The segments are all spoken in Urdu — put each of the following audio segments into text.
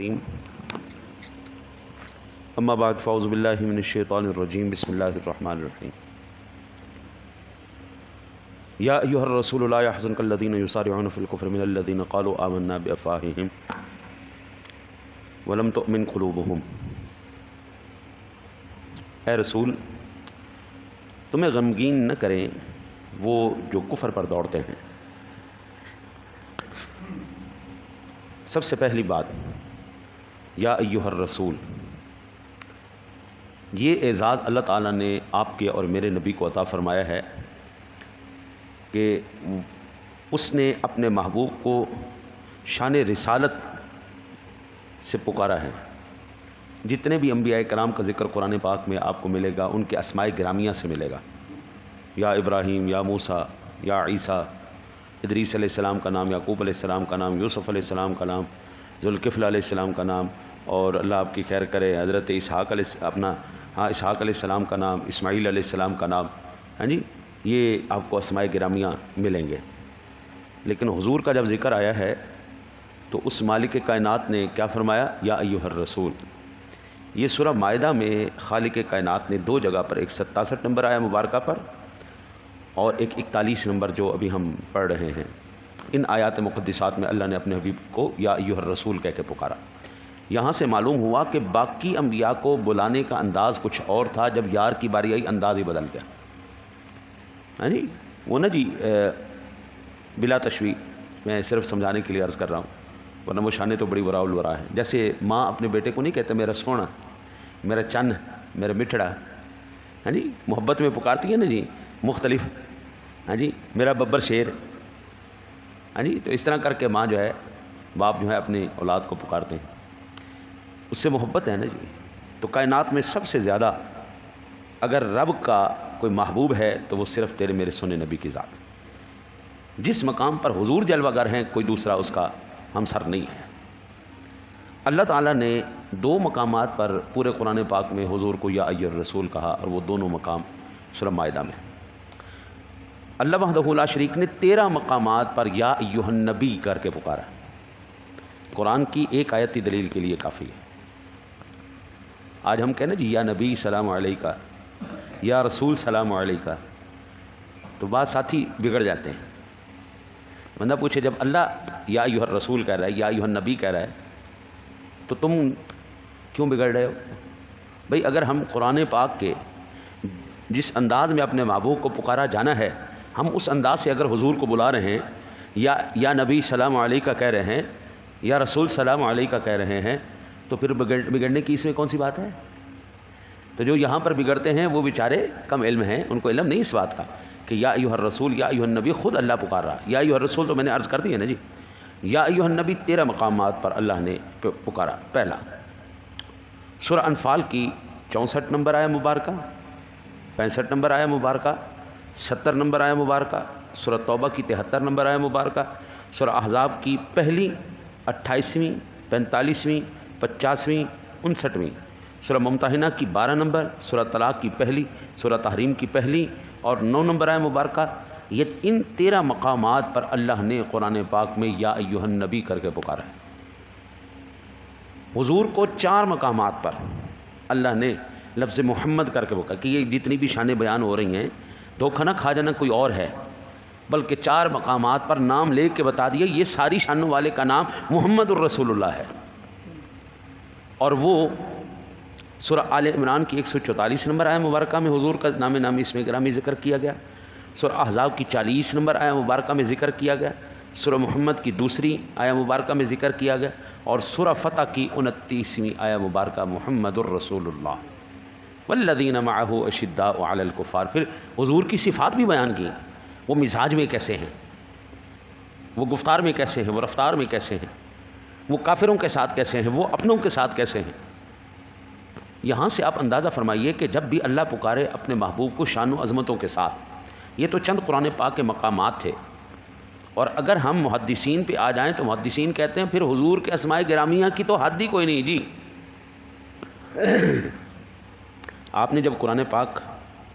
کریم اما بعد فاعوذ باللہ من الشیطان الرجیم بسم اللہ الرحمن الرحیم یا ایھا الرسول لا يحزنک الذین یسارعون فی الکفر من الذین قالوا آمنا بافواہہم ولم تؤمن قلوبہم۔ اے رسول تمہیں غمگین نہ کریں وہ جو کفر پر دوڑتے ہیں۔ سب سے پہلی بات یا ایھا الرسول، یہ اعزاز اللہ تعالیٰ نے آپ کے اور میرے نبی کو عطا فرمایا ہے کہ اس نے اپنے محبوب کو شان رسالت سے پکارا ہے۔ جتنے بھی انبیاء کرام کا ذکر قرآن پاک میں آپ کو ملے گا ان کے اسماء گرامیہ سے ملے گا، یا ابراہیم، یا موسیٰ، یا عیسیٰ، ادریس علیہ السلام کا نام، یعقوب علیہ السلام کا نام، یوسف علیہ السلام کا نام، ذوالکفل علیہ السلام کا نام، اور اللہ آپ کی خیر کرے حضرت اسحاق علیہ السلام کا نام، اسماعیل علیہ السلام کا نام، ہاں جی، یہ آپ کو اسماء گرامیہ ملیں گے۔ لیکن حضور کا جب ذکر آیا ہے تو اس مالک کائنات نے کیا فرمایا؟ یا ایھا الرسول۔ یہ سورہ مائدہ میں خالق کائنات نے دو جگہ پر، ایک 67 نمبر آیا مبارکہ پر اور ایک 41 نمبر جو ابھی ہم پڑھ رہے ہیں، ان آیات مقدسات میں اللہ نے اپنے حبیب کو یا ایھا الرسول کہہ کے پکارا۔ یہاں سے معلوم ہوا کہ باقی انبیاء کو بلانے کا انداز کچھ اور تھا، جب یار کی باری آئی انداز ہی بدل گیا، ہاں جی، وہ نا جی بلا تشویق، میں صرف سمجھانے کے لیے عرض کر رہا ہوں، ورنہ وہ شانیں تو بڑی وراء الورا ہے۔ جیسے ماں اپنے بیٹے کو نہیں کہتے میرا سونا، میرا چن، میرا مٹھڑا، ہاں جی، محبت میں پکارتی ہے نا جی مختلف، ہاں جی، میرا ببر شیر، ہاں جی، تو اس طرح کر کے ماں جو ہے، باپ جو ہے اپنی اولاد کو پکارتے ہیں، اس سے محبت ہے نا جی۔ تو کائنات میں سب سے زیادہ اگر رب کا کوئی محبوب ہے تو وہ صرف تیرے میرے سونے نبی کی ذات۔ جس مقام پر حضور جلوہ گر ہیں کوئی دوسرا اس کا ہمسر نہیں ہے۔ اللہ تعالیٰ نے دو مقامات پر پورے قرآن پاک میں حضور کو یا ایھا الرسول کہا، اور وہ دونوں مقام سورہ مائدہ میں۔ اللہ وحدہ لا شریک نے 13 مقامات پر یا ایھا النبی کر کے پکارا۔ قرآن کی ایک آیتی دلیل کے لیے کافی ہے۔ آج ہم کہنا جی یا نبی سلام علیکہ، یا رسول سلام علیکہ، تو بعض ساتھی بگڑ جاتے ہیں۔ بندہ پوچھے جب اللہ یا ایھا الرسول کہہ رہا ہے، یا ایھا النبی کہہ رہا ہے، تو تم کیوں بگڑ رہے ہو؟ بھئی اگر ہم قرآن پاک کے جس انداز میں اپنے محبوب کو پکارا جانا ہے، ہم اس انداز سے اگر حضور کو بلا رہے ہیں، یا نبی سلام علیکہ کہہ رہے ہیں، یا رسول سلام علیکہ کہہ رہے ہیں، تو پھر بگڑنے کی اس میں کون سی بات ہے؟ تو جو یہاں پر بگڑتے ہیں وہ بیچارے کم علم ہیں، ان کو علم نہیں اس بات کا کہ یا ایھا الرسول یا ایھا النبی خود اللہ پکار رہا۔ یا ایھا الرسول تو میں نے عرض کر دی ہے نا جی۔ یا ایھا النبی 13 مقامات پر اللہ نے پکارا۔ پہلا سورہ انفال کی 64 نمبر آیا مبارکہ، 65 نمبر آیا مبارکہ، 70 نمبر آیا مبارکہ، سورہ توبہ کی 73 نمبر آیا مبارکہ، سورہ احزاب کی پہلی 28ویں، 45ویں، 50ویں، 59ویں، سورہ ممتحنہ کی 12 نمبر، سورہ طلاق کی پہلی، سورہ تحریم کی پہلی اور 9 نمبر آیا مبارکہ۔ یہ ان 13 مقامات پر اللہ نے قرآن پاک میں یا ایھا النبی کر کے پکارا ہے۔ حضور کو 4 مقامات پر اللہ نے لفظ محمد کر کے پکارا، کہ یہ جتنی بھی شانیں بیان ہو رہی ہیں دھوکہ نہ کھا جانا کوئی اور ہے، بلکہ 4 مقامات پر نام لے کے بتا دیا یہ ساری شانوں والے کا نام محمد الرسول اللہ ہے۔ اور وہ سورہ آل عمران کی 144 نمبر آیا مبارکہ میں حضور کا نام نامی اسم گرامی ذکر کیا گیا، سورہ احزاب کی 40 نمبر آیا مبارکہ میں ذکر کیا گیا، سورہ محمد کی 2 آیا مبارکہ میں ذکر کیا گیا، اور سورہ فتح کی 29ویں آیا مبارکہ محمد الرسول اللہ والذین معہ اشداء علی الکفار۔ پھر حضور کی صفات بھی بیان کی، وہ مزاج میں کیسے ہیں، وہ گفتار میں کیسے ہیں، وہ رفتار میں کیسے ہیں، وہ کافروں کے ساتھ کیسے ہیں، وہ اپنوں کے ساتھ کیسے ہیں۔ یہاں سے آپ اندازہ فرمائیے کہ جب بھی اللہ پکارے اپنے محبوب کو شان و عظمتوں کے ساتھ، یہ تو چند قرآن پاک کے مقامات تھے، اور اگر ہم محدثین پہ آ جائیں تو محدثین کہتے ہیں پھر حضور کے اسماء گرامیہ کی تو حد ہی کوئی نہیں جی۔ آپ نے جب قرآن پاک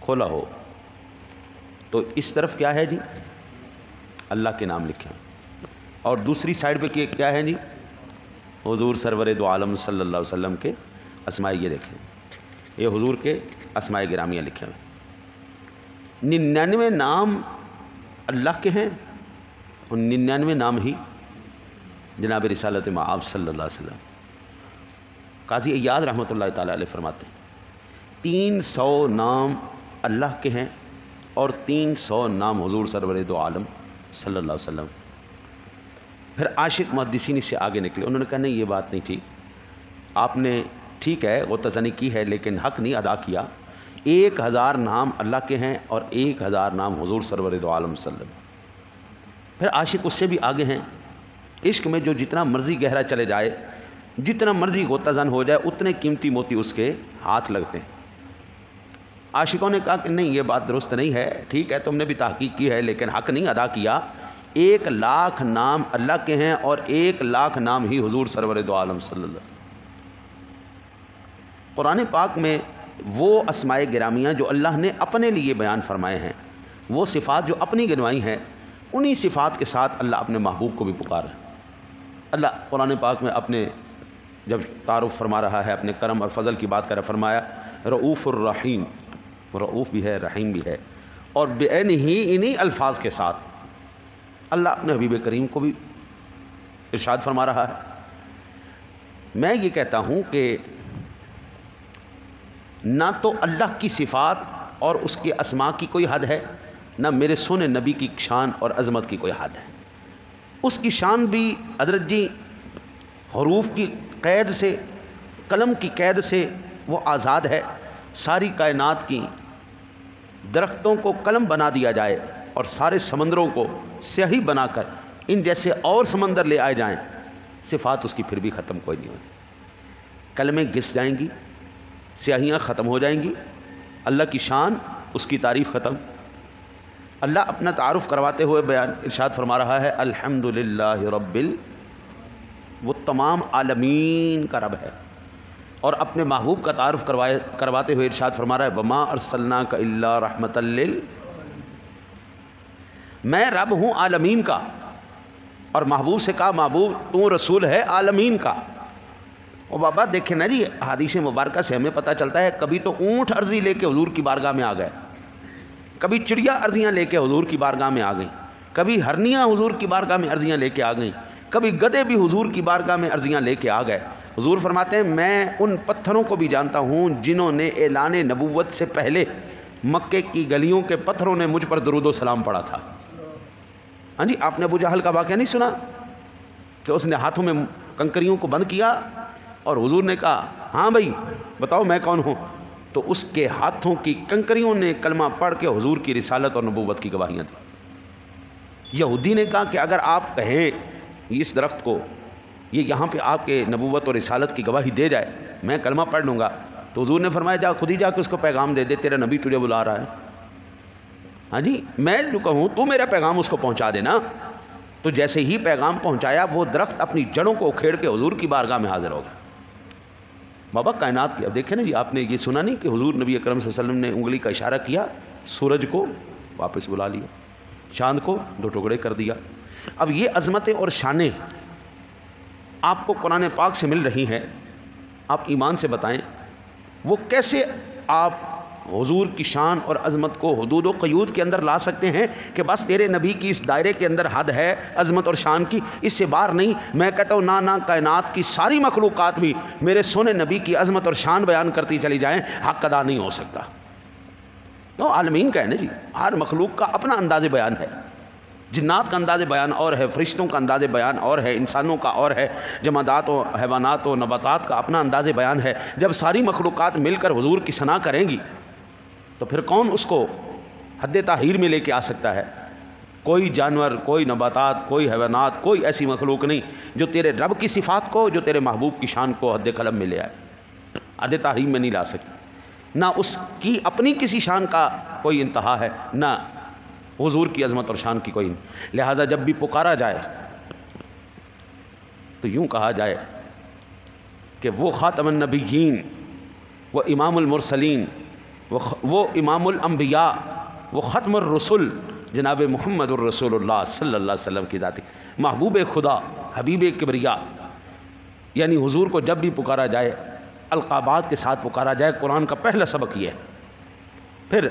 کھولا ہو تو اس طرف کیا ہے جی؟ اللہ کے نام لکھے، اور دوسری سائڈ پہ کیا ہے جی؟ حضور سرور دو عالم صلی اللہ علیہ وسلم کے اسماء یہ دیکھیں، یہ حضور کے اسماء گرامیہ لکھے ہوئے 99 نام اللہ کے ہیں اور 99 نام ہی جناب رسالت مآب صلی اللہ علیہ وسلم۔ قاضی ایاز رحمۃ اللہ تعالیٰ علیہ فرماتے ہیں 300 نام اللہ کے ہیں اور 300 نام حضور سرور دو عالم صلی اللہ علیہ وسلم۔ پھر عاشق محدثین اس سے آگے نکلے، انہوں نے کہا نہیں یہ بات نہیں ٹھیک، آپ نے ٹھیک ہے غوطہ زنی کی ہے لیکن حق نہیں ادا کیا۔ 1000 نام اللہ کے ہیں اور 1000 نام حضور سرور دو عالم صلی اللہ علیہ وسلم۔ پھر عاشق اس سے بھی آگے ہیں، عشق میں جو جتنا مرضی گہرا چلے جائے، جتنا مرضی غوطہ زن ہو جائے، اتنے قیمتی موتی اس کے ہاتھ لگتے ہیں۔ عاشقوں نے کہا کہ نہیں یہ بات درست نہیں ہے، ٹھیک ہے تم نے بھی تحقیق کی ہے لیکن حق نہیں ادا کیا۔ 1,00,000 نام اللہ کے ہیں اور 1,00,000 نام ہی حضور سرور دو عالم صلی اللہ علیہ وسلم۔ قرآن پاک میں وہ اسماء گرامیہ جو اللہ نے اپنے لیے بیان فرمائے ہیں، وہ صفات جو اپنی گنوائی ہیں، انہی صفات کے ساتھ اللہ اپنے محبوب کو بھی پکارا ہے۔ اللہ قرآن پاک میں اپنے جب تعارف فرما رہا ہے، اپنے کرم اور فضل کی بات کر فرمایا رؤوف الرحیم، رؤوف بھی ہے رحیم بھی ہے، اور بعین ہی انہی الفاظ کے ساتھ اللہ اپنے حبیب کریم کو بھی ارشاد فرما رہا ہے۔ میں یہ کہتا ہوں کہ نہ تو اللہ کی صفات اور اس کے اسماء کی کوئی حد ہے، نہ میرے سونے نبی کی شان اور عظمت کی کوئی حد ہے۔ اس کی شان بھی حضرت جی حروف کی قید سے، قلم کی قید سے وہ آزاد ہے۔ ساری کائنات کی درختوں کو قلم بنا دیا جائے اور سارے سمندروں کو سیاہی بنا کر ان جیسے اور سمندر لے آئے جائیں، صفات اس کی پھر بھی ختم کوئی نہیں ہوتی۔ کلمیں گھس جائیں گی، سیاہیاں ختم ہو جائیں گی، اللہ کی شان، اس کی تعریف ختم۔ اللہ اپنا تعارف کرواتے ہوئے بیان ارشاد فرما رہا ہے الحمدللہ رب وہ تمام عالمین کا رب ہے، اور اپنے محبوب کا تعارف کرواتے ہوئے ارشاد فرما رہا ہے وما ارسلناک الا رحمۃ میں رب ہوں عالمین کا، اور محبوب سے کہا محبوب تو رسول ہے عالمین کا۔ اور بابا دیکھیں نا جی، حدیث مبارکہ سے ہمیں پتہ چلتا ہے کبھی تو اونٹ عرضی لے کے حضور کی بارگاہ میں آ گئے، کبھی چڑیا عرضیاں لے کے حضور کی بارگاہ میں آ گئیں، کبھی ہرنیاں حضور کی بارگاہ میں عرضیاں لے کے آ گئیں، کبھی گدھے بھی حضور کی بارگاہ میں عرضیاں لے کے آ گئے۔ حضور فرماتے ہیں میں ان پتھروں کو بھی جانتا ہوں جنہوں نے اعلان نبوت سے پہلے مکے کی گلیوں کے پتھروں نے مجھ پر درود و سلام پڑھا تھا۔ ہاں جی، آپ نے ابو جہل کا واقعہ نہیں سنا کہ اس نے ہاتھوں میں کنکریوں کو بند کیا اور حضور نے کہا ہاں بھائی بتاؤ میں کون ہوں، تو اس کے ہاتھوں کی کنکریوں نے کلمہ پڑھ کے حضور کی رسالت اور نبوت کی گواہیاں دیں۔ یہودی نے کہا کہ اگر آپ کہیں اس درخت کو یہ یہاں پہ آپ کے نبوت اور رسالت کی گواہی دے جائے میں کلمہ پڑھ لوں گا، تو حضور نے فرمایا جا خود ہی جا کے اس کو پیغام دے دے، تیرا نبی تجھے بلا رہا ہے۔ ہاں جی، میں جو کہوں تو میرا پیغام اس کو پہنچا دینا۔ تو جیسے ہی پیغام پہنچایا وہ درخت اپنی جڑوں کو اکھیڑ کے حضور کی بارگاہ میں حاضر ہو گیا۔ بابا کائنات کی اب دیکھیں نا جی، آپ نے یہ سنا نہیں کہ حضور نبی اکرم صلی اللہ علیہ وسلم نے انگلی کا اشارہ کیا، سورج کو واپس بلا لیا، چاند کو 2 ٹکڑے کر دیا۔ اب یہ عظمتیں اور شانیں آپ کو قرآن پاک سے مل رہی ہیں، آپ ایمان سے بتائیں وہ کیسے آپ حضور کی شان اور عظمت کو حدود و قیود کے اندر لا سکتے ہیں کہ بس تیرے نبی کی اس دائرے کے اندر حد ہے عظمت اور شان کی، اس سے باہر نہیں۔ میں کہتا ہوں نہ کائنات کی ساری مخلوقات بھی میرے سونے نبی کی عظمت اور شان بیان کرتی چلی جائیں، حق ادا نہیں ہو سکتا۔ تو عالمین کا ہے نا جی، ہر مخلوق کا اپنا انداز بیان ہے۔ جنات کا انداز بیان اور ہے، فرشتوں کا انداز بیان اور ہے، انسانوں کا اور ہے، جمادات و حیوانات و نباتات کا اپنا انداز بیان ہے۔ جب ساری مخلوقات مل کر حضور کی ثنا کریں گی تو پھر کون اس کو حد تحریر میں لے کے آ سکتا ہے؟ کوئی جانور، کوئی نباتات، کوئی حیوانات، کوئی ایسی مخلوق نہیں جو تیرے رب کی صفات کو، جو تیرے محبوب کی شان کو حد قلم میں لے آئے، حد تحریر میں نہیں لا سکتی۔ نہ اس کی اپنی کسی شان کا کوئی انتہا ہے، نہ حضور کی عظمت اور شان کی کوئی نہیں۔ لہٰذا جب بھی پکارا جائے تو یوں کہا جائے کہ وہ خاتم النبیین، وہ امام المرسلین، وہ امام الانبیاء، وہ ختم الرسل جناب محمد الرسول اللہ صلی اللہ علیہ وسلم کی ذات، محبوب خدا، حبیب کبریا، یعنی حضور کو جب بھی پکارا جائے القابات کے ساتھ پکارا جائے. قرآن کا پہلا سبق یہ ہے. پھر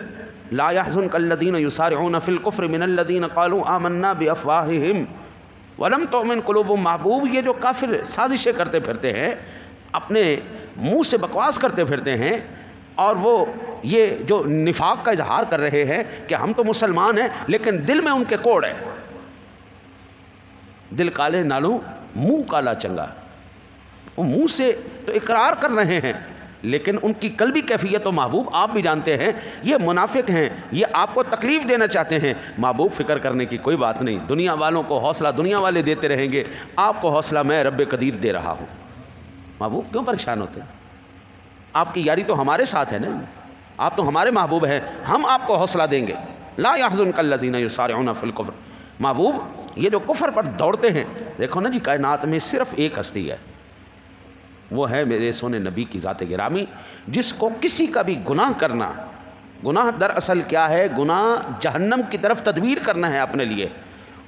لا يحزنك الذين يسارعون في الكفر من الذين قالوا آمنا بافواههم ولم تؤمن قلوبهم. محبوب یہ جو کافر سازشیں کرتے پھرتے ہیں، اپنے منہ سے بکواس کرتے پھرتے ہیں، اور وہ یہ جو نفاق کا اظہار کر رہے ہیں کہ ہم تو مسلمان ہیں لیکن دل میں ان کے کوڑ ہے. دل کالے نالوں منہ کالا چنگا. وہ منہ سے تو اقرار کر رہے ہیں لیکن ان کی قلبی کیفیت و محبوب آپ بھی جانتے ہیں. یہ منافق ہیں، یہ آپ کو تکلیف دینا چاہتے ہیں. محبوب فکر کرنے کی کوئی بات نہیں. دنیا والوں کو حوصلہ دنیا والے دیتے رہیں گے، آپ کو حوصلہ میں رب قدیر دے رہا ہوں. محبوب کیوں پریشان ہوتے ہیں؟ آپ کی یاری تو ہمارے ساتھ ہے نا، آپ تو ہمارے محبوب ہیں، ہم آپ کو حوصلہ دیں گے. لا يحزنك الذين يسارعون في الكفر. محبوب یہ جو کفر پر دوڑتے ہیں، دیکھو نا جی، کائنات میں صرف ایک ہستی ہے، وہ ہے میرے سونے نبی کی ذات گرامی، جس کو کسی کا بھی گناہ کرنا، گناہ دراصل کیا ہے؟ گناہ جہنم کی طرف تدبیر کرنا ہے اپنے لیے.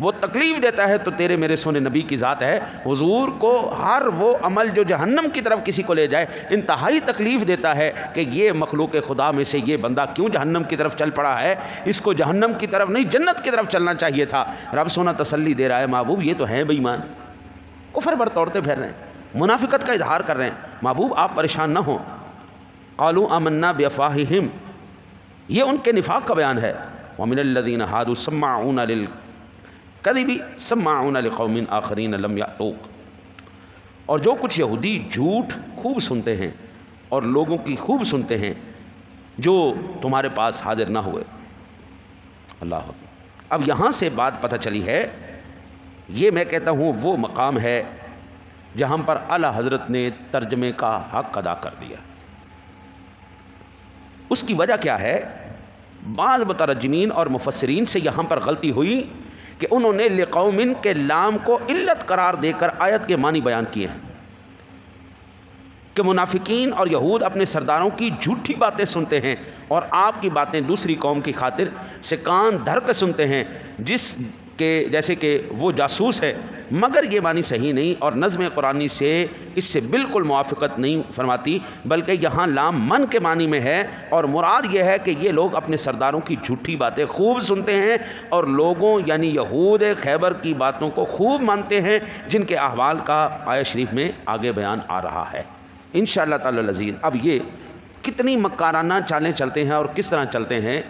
وہ تکلیف دیتا ہے تو تیرے میرے سونے نبی کی ذات ہے. حضور کو ہر وہ عمل جو جہنم کی طرف کسی کو لے جائے انتہائی تکلیف دیتا ہے کہ یہ مخلوق خدا میں سے یہ بندہ کیوں جہنم کی طرف چل پڑا ہے. اس کو جہنم کی طرف نہیں جنت کی طرف چلنا چاہیے تھا. رب سونا تسلی دے رہا ہے، محبوب یہ تو ہیں بے ایمان، کفر پر توڑتے پھر رہے ہیں، منافقت کا اظہار کر رہے ہیں. محبوب آپ پریشان نہ ہوں. قالوا آمنا بافواہہم، یہ ان کے نفاق کا بیان ہے. ومن الذین ہادوا سماعون للکذب سماعون لقوم آخرین لم یأتوک. اور جو کچھ یہودی جھوٹ خوب سنتے ہیں اور لوگوں کی خوب سنتے ہیں جو تمہارے پاس حاضر نہ ہوئے. اللہ اکبر. اب یہاں سے بات پتہ چلی ہے، یہ میں کہتا ہوں وہ مقام ہے جہاں پر اعلیٰ حضرت نے ترجمے کا حق ادا کر دیا. اس کی وجہ کیا ہے؟ بعض مترجمین اور مفسرین سے یہاں پر غلطی ہوئی کہ انہوں نے لقومن کے لام کو علت قرار دے کر آیت کے معنی بیان کیے ہیں کہ منافقین اور یہود اپنے سرداروں کی جھوٹی باتیں سنتے ہیں اور آپ کی باتیں دوسری قوم کی خاطر سے کان دھر کے سنتے ہیں، جس کہ جیسے کہ وہ جاسوس ہے. مگر یہ معنی صحیح نہیں اور نظم قرآنی سے اس سے بالکل موافقت نہیں فرماتی، بلکہ یہاں لام من کے معنی میں ہے اور مراد یہ ہے کہ یہ لوگ اپنے سرداروں کی جھوٹی باتیں خوب سنتے ہیں اور لوگوں یعنی یہود خیبر کی باتوں کو خوب مانتے ہیں، جن کے احوال کا آیت شریف میں آگے بیان آ رہا ہے انشاءاللہ تعالی العزیز. اب یہ کتنی مکارانہ چالیں چلتے ہیں اور کس طرح چلتے ہیں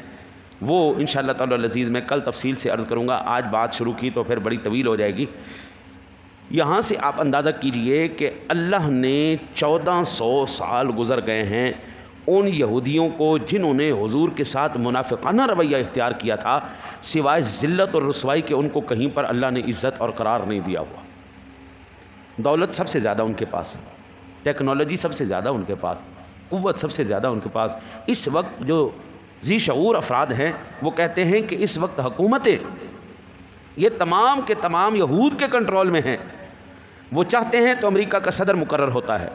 وہ انشاءاللہ تعالی العزیز میں کل تفصیل سے عرض کروں گا. آج بات شروع کی تو پھر بڑی طویل ہو جائے گی. یہاں سے آپ اندازہ کیجئے کہ اللہ نے 1400 سال گزر گئے ہیں ان یہودیوں کو جنہوں نے حضور کے ساتھ منافقانہ رویہ اختیار کیا تھا، سوائے ذلت اور رسوائی کے ان کو کہیں پر اللہ نے عزت اور قرار نہیں دیا ہوا. دولت سب سے زیادہ ان کے پاس، ٹیکنالوجی سب سے زیادہ ان کے پاس، قوت سب سے زیادہ ان کے پاس. اس وقت جو ذی شعور افراد ہیں وہ کہتے ہیں کہ اس وقت حکومتیں یہ تمام کے تمام یہود کے کنٹرول میں ہیں. وہ چاہتے ہیں تو امریکہ کا صدر مقرر ہوتا ہے،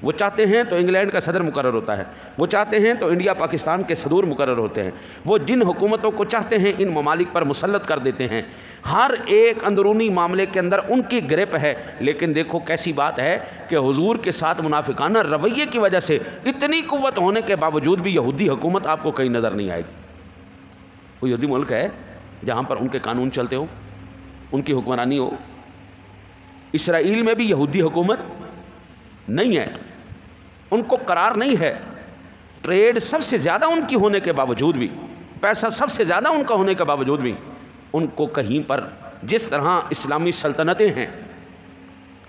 وہ چاہتے ہیں تو انگلینڈ کا صدر مقرر ہوتا ہے، وہ چاہتے ہیں تو انڈیا پاکستان کے صدور مقرر ہوتے ہیں. وہ جن حکومتوں کو چاہتے ہیں ان ممالک پر مسلط کر دیتے ہیں. ہر ایک اندرونی معاملے کے اندر ان کی گرپ ہے. لیکن دیکھو کیسی بات ہے کہ حضور کے ساتھ منافقانہ رویے کی وجہ سے اتنی قوت ہونے کے باوجود بھی یہودی حکومت آپ کو کہیں نظر نہیں آئے گی. وہ یہودی ملک ہے جہاں پر ان کے قانون چلتے ہو، ان کی حکمرانی ہو. اسرائیل میں بھی یہودی حکومت نہیں ہے، ان کو قرار نہیں ہے. ٹریڈ سب سے زیادہ ان کی ہونے کے باوجود بھی، پیسہ سب سے زیادہ ان کا ہونے کے باوجود بھی ان کو کہیں پر جس طرح اسلامی سلطنتیں ہیں،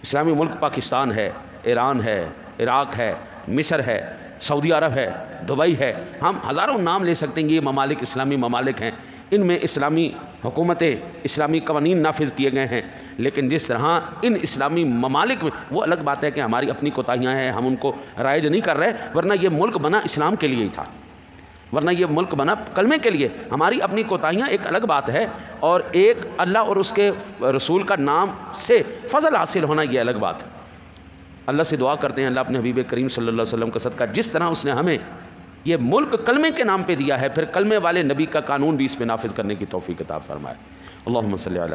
اسلامی ملک پاکستان ہے، ایران ہے، عراق ہے، مصر ہے، سعودی عرب ہے، دبئی ہے، ہم ہزاروں نام لے سکتے ہیں. یہ ممالک اسلامی ممالک ہیں، ان میں اسلامی حکومتیں، اسلامی قوانین نافذ کیے گئے ہیں. لیکن جس طرح ان اسلامی ممالک میں، وہ الگ بات ہے کہ ہماری اپنی کوتاہیاں ہیں، ہم ان کو رائج نہیں کر رہے، ورنہ یہ ملک بنا اسلام کے لیے ہی تھا، ورنہ یہ ملک بنا کلمے کے لیے. ہماری اپنی کوتاہیاں ایک الگ بات ہے اور ایک اللہ اور اس کے رسول کا نام سے فضل حاصل ہونا یہ الگ بات ہے. اللہ سے دعا کرتے ہیں اللہ اپنے حبیب کریم صلی اللہ علیہ وسلم کا صدقہ جس طرح اس نے ہمیں یہ ملک کلمے کے نام پہ دیا ہے، پھر کلمے والے نبی کا قانون بھی اس پہ نافذ کرنے کی توفیق عطا فرمائے. اللہم صلی علی